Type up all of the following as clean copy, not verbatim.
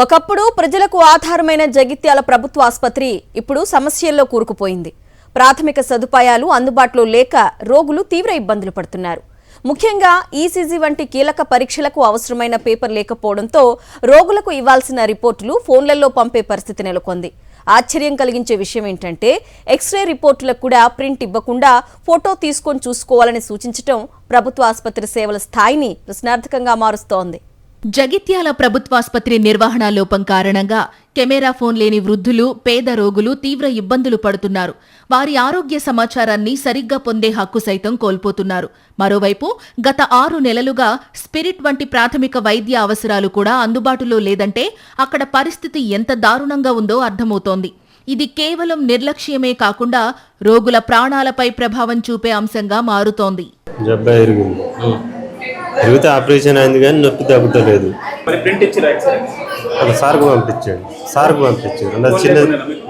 ఒకప్పుడు ప్రజలకు ఆధారమైన జగిత్యాల ప్రభుత్వ ఆసుపత్రి ఇప్పుడు సమస్యల్లో కూరుకుపోయింది. ప్రాథమిక సదుపాయాలు అందుబాటులో లేక రోగులు తీవ్ర ఇబ్బందులు పడుతున్నారు. ముఖ్యంగా ఈసీజీ వంటి కీలక పరీక్షలకు అవసరమైన పేపర్ లేకపోవడంతో రోగులకు ఇవ్వాల్సిన రిపోర్టులు ఫోన్లలో పంపే పరిస్థితి నెలకొంది. ఆశ్చర్యం కలిగించే విషయం ఏంటంటే ఎక్స్రే రిపోర్టులకు కూడా ప్రింట్ ఇవ్వకుండా ఫోటో తీసుకొని చూసుకోవాలని సూచించడం ప్రభుత్వ ఆసుపత్రి సేవల స్థాయిని ప్రశ్నార్థకంగా మారుస్తోంది. జగిత్యాల ప్రభుత్వాసుపత్రి నిర్వహణ లోపం కారణంగా కెమెరా ఫోన్ లేని వృద్ధులు, పేద రోగులు తీవ్ర ఇబ్బందులు పడుతున్నారు. వారి ఆరోగ్య సమాచారాన్ని సరిగ్గా పొందే హక్కు సైతం కోల్పోతున్నారు. మరోవైపు గత 6 నెలలుగా స్పిరిట్ వంటి ప్రాథమిక వైద్య అవసరాలు కూడా అందుబాటులో లేదంటే అక్కడ పరిస్థితి ఎంత దారుణంగా ఉందో అర్థమవుతోంది. ఇది కేవలం నిర్లక్ష్యమే కాకుండా రోగుల ప్రాణాలపై ప్రభావం చూపే అంశంగా మారుతోంది. తిరిగితే ఆపరేషన్ అయింది కానీ నొప్పి తగ్గుతలేదు. సార్కు పంపించాడు.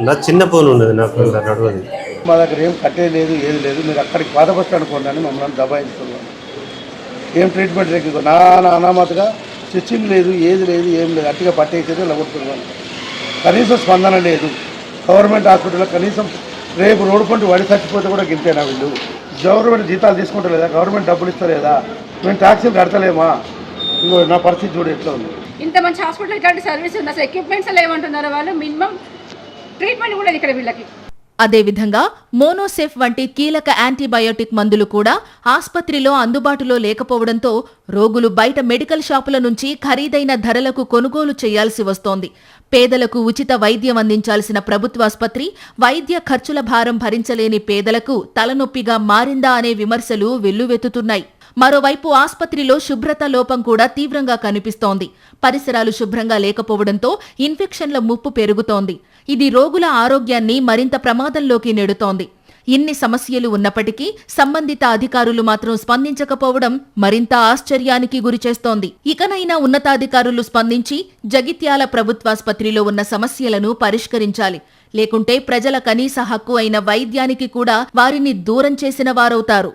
నా చిన్న ఫోన్ ఉన్నది, నాకు నడవదు. మా దగ్గర ఏం కట్టేది లేదు, ఏది లేదు. మీరు అక్కడికి పాత బస్ స్టాండ్ కొన్నాను, మమ్మల్ని దబాయిస్తున్నాను. ఏం ట్రీట్మెంట్ లేదు, అనామతగా స్టిచ్చింగ్ లేదు, ఏది లేదు, ఏం లేదు. అట్టిగా పట్టేసేది లగొడుతున్నాను. కనీసం స్పందన లేదు. గవర్నమెంట్ హాస్పిటల్లో కనీసం రేపు రోడ్డు పంట వడి చచ్చిపోతే కూడా గింతేనా వీళ్ళు? గవర్నమెంట్ జీతాలు తీసుకుంటలేదా? గవర్నమెంట్ డబ్బులు ఇస్తలేదా? మేము ట్యాక్సీలు కడతలేమా? ఇంకో నా పరిస్థితి చూడు ఎట్లా ఉంది. ఇంత మంచి హాస్పిటల్ ఇట్లాంటి సర్వీస్ ఉంది, అసలు ఎక్విప్మెంట్స్ లేవంటున్నారు వాళ్ళు. మినిమం ట్రీట్మెంట్ కూడా ఇక్కడ వీళ్ళకి. అదేవిధంగా మోనోసెఫ్ వంటి కీలక యాంటీబయోటిక్ మందులు కూడా ఆస్పత్రిలో అందుబాటులో లేకపోవడంతో రోగులు బయట మెడికల్ షాపుల నుంచి ఖరీదైన ధరలకు కొనుగోలు చేయాల్సి వస్తోంది. పేదలకు ఉచిత వైద్యం అందించాల్సిన ప్రభుత్వాసుపత్రి వైద్య ఖర్చుల భారం భరించలేని పేదలకు తలనొప్పిగా మారిందా అనే విమర్శలు వెల్లువెత్తుతున్నాయి. మరోవైపు ఆస్పత్రిలో శుభ్రత లోపం కూడా తీవ్రంగా కనిపిస్తోంది. పరిసరాలు శుభ్రంగా లేకపోవడంతో ఇన్ఫెక్షన్ల ముప్పు పెరుగుతోంది. ఇది రోగుల ఆరోగ్యాన్ని మరింత ప్రమాదంలోకి నెడుతోంది. ఇన్ని సమస్యలు ఉన్నప్పటికీ సంబంధిత అధికారులు మాత్రం స్పందించకపోవడం మరింత ఆశ్చర్యానికి గురిచేస్తోంది. ఇకనైనా ఉన్నతాధికారులు స్పందించి జగిత్యాల ప్రభుత్వాసుపత్రిలో ఉన్న సమస్యలను పరిష్కరించాలి. లేకుంటే ప్రజల కనీస హక్కు అయిన వైద్యానికి కూడా వారిని దూరం చేసిన వారవుతారు.